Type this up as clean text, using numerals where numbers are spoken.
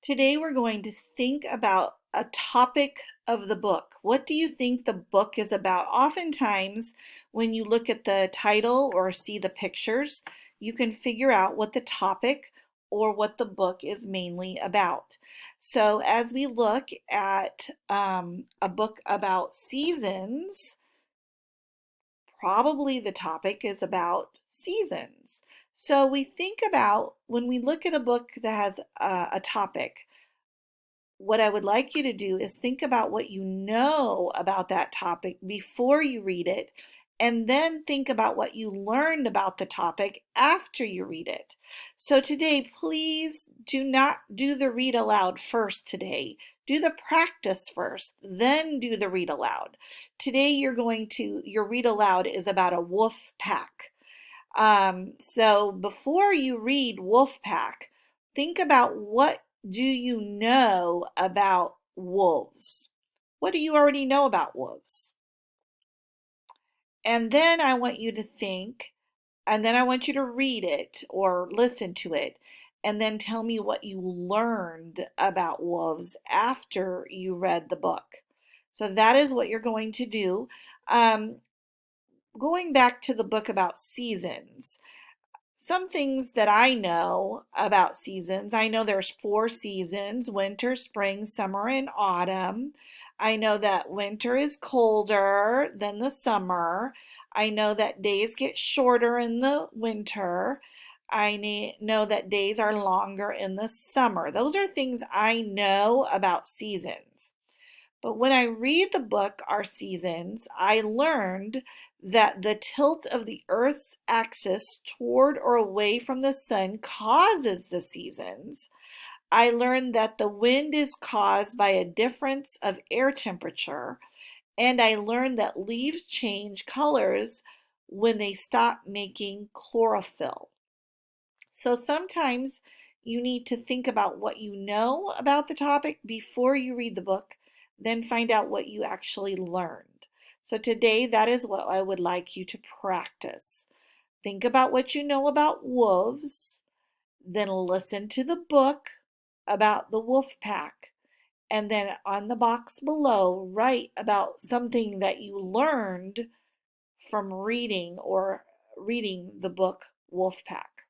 Today we're going to think about a topic of the book. What do you think the book is about? Oftentimes, when you look at the title or see the pictures, you can figure out what the topic or what the book is mainly about. So, as we look at a book about seasons, probably the topic is about seasons. So, we think about when we look at a book that has a topic, what I would like you to do is think about what you know about that topic before you read it, and then think about what you learned about the topic after you read it. So today, please do not do the read aloud first today. Do the practice first, then do the read aloud. Today, your read aloud is about a wolf pack. So before you read Wolfpack, think about what do you know about wolves? What do you already know about wolves? And then I want you to think, and then I want you to read it or listen to it, and then tell me what you learned about wolves after you read the book. So that is what you're going to do. Um, Going back to the book about seasons. Some things that I know about seasons. I know there's four seasons: winter, spring, summer, and autumn. I know that winter is colder than the summer. I know that days get shorter in the winter. Know that days are longer in the summer. Those are things I know about seasons. But when I read the book Our Seasons, I learned that the tilt of the Earth's axis toward or away from the sun causes the seasons. I learned that the wind is caused by a difference of air temperature, and I learned that leaves change colors when they stop making chlorophyll. So sometimes you need to think about what you know about the topic before you read the book, then find out what you actually learned. So today, that is what I would like you to practice. Think about what you know about wolves, then listen to the book about the wolf pack, and then on the box below, write about something that you learned from reading the book Wolfpack.